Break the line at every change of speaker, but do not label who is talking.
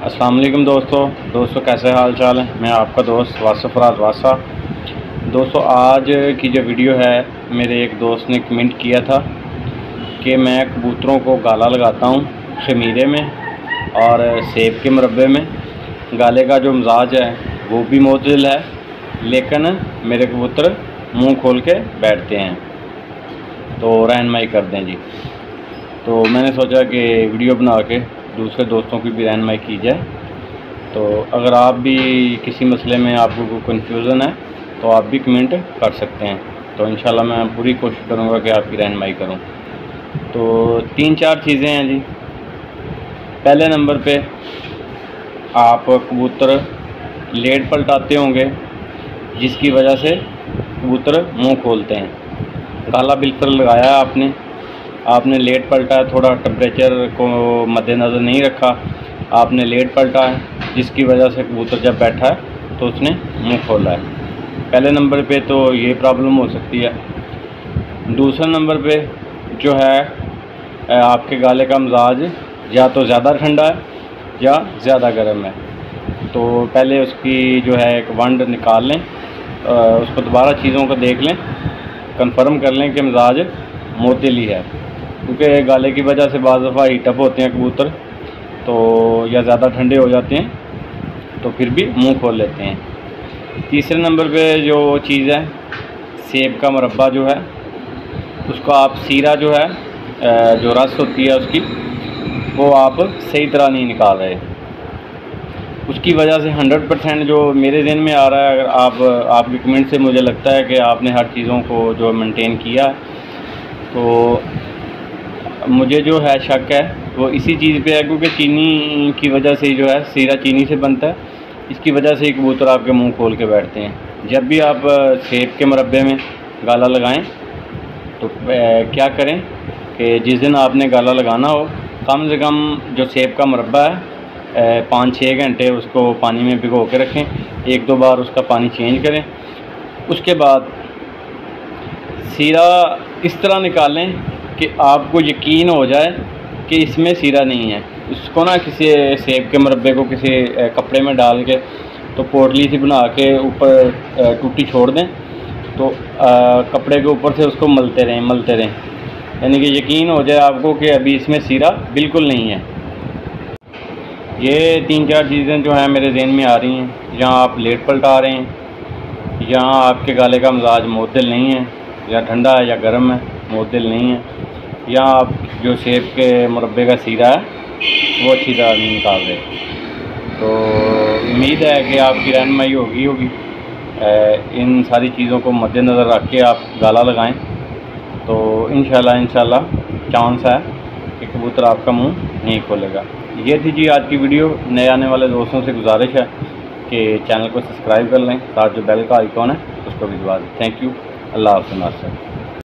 अस्सलाम वालेकुम दोस्तों कैसे हाल चाल है। मैं आपका दोस्त वासिफ फराज वासा। दोस्तों आज की जो वीडियो है, मेरे एक दोस्त ने कमेंट किया था कि मैं कबूतरों को गाला लगाता हूँ खमीरे में और सेब के मुरब्बे में। गाले का जो मिजाज है वो भी मोतदिल है, लेकिन मेरे कबूतर मुंह खोल के बैठते हैं, तो रहनुमाई कर दें जी। तो मैंने सोचा कि वीडियो बना के दूसरे दोस्तों की भी रहनुमाई की जाए। तो अगर आप भी किसी मसले में आपको कोई कन्फ्यूज़न है तो आप भी कमेंट कर सकते हैं, तो इंशाल्लाह मैं पूरी कोशिश करूँगा कि आपकी रहनुमाई करूँ। तो 3-4 चीज़ें हैं जी। पहले नंबर पे आप कबूतर लेट पलटाते होंगे, जिसकी वजह से कबूतर मुंह खोलते हैं। गाला बिल्कुल लगाया है आपने लेट पलटा है, थोड़ा टेम्परेचर को मद्देनज़र नहीं रखा, आपने लेट पलटा है, जिसकी वजह से कबूतर जब बैठा है तो उसने मुंह खोला है। पहले नंबर पे तो ये प्रॉब्लम हो सकती है। दूसरे नंबर पे जो है आपके गाले का मिजाज या तो ज़्यादा ठंडा है या ज़्यादा गर्म है। तो पहले उसकी जो है एक वंड निकाल लें, उसको दोबारा चीज़ों को देख लें, कंफर्म कर लें कि मिजाज मोतदिल ही है, क्योंकि गाले की वजह से बाज़ दफ़ा हीटअप होते हैं कबूतर, तो या ज़्यादा ठंडे हो जाते हैं तो फिर भी मुंह खोल लेते हैं। तीसरे नंबर पे जो चीज़ है, सेब का मुरब्बा जो है, उसको आप सीरा जो है जो रस होती है उसकी, वो आप सही तरह नहीं निकाल रहे। उसकी वजह से 100% जो मेरे ज़हन में आ रहा है, अगर आपके कमेंट से मुझे लगता है कि आपने हर चीज़ों को जो मेंटेन किया, तो मुझे जो है शक है वो इसी चीज़ पे है, क्योंकि चीनी की वजह से जो है, सीरा चीनी से बनता है, इसकी वजह से ही कबूतर आपके मुंह खोल के बैठते हैं। जब भी आप सेब के मुरब्बे में गाला लगाएं तो क्या करें कि जिस दिन आपने गाला लगाना हो, कम से कम जो सेब का मुरब्बा है 5-6 घंटे उसको पानी में भिगो के रखें, 1-2 बार उसका पानी चेंज करें। उसके बाद सीरा इस तरह निकालें कि आपको यकीन हो जाए कि इसमें सीरा नहीं है। उसको ना किसी सेब के मुरब्बे को किसी कपड़े में डाल के, तो पोटली सी बना के ऊपर टूटी छोड़ दें, तो कपड़े के ऊपर से उसको मलते रहें, यानी कि यकीन हो जाए आपको कि अभी इसमें सीरा बिल्कुल नहीं है। ये 3-4 चीज़ें जो हैं मेरे ज़हन में आ रही हैं। जहाँ आप लेट पलटा रहे हैं, यहाँ आपके गाले का मिजाज मोतदिल नहीं है, या ठंडा है या गर्म है, मोतदिल नहीं है, या आप जो सेब के मुरब्बे का सीरा है वो अच्छी तरह नहीं निकाल रहे। तो उम्मीद है कि आपकी रहनुमाई होगी। इन सारी चीज़ों को मद्देनज़र रख के आप गाला लगाएं, तो इंशाल्लाह चांस है कि कबूतर आपका मुंह नहीं खोलेगा। ये थी जी आज की वीडियो। नए आने वाले दोस्तों से गुजारिश है कि चैनल को सब्सक्राइब कर लें, साथ जो बेल का आइकॉन है उसको भी दबा दें। Thank you. अल्लाह हाफ़िज़।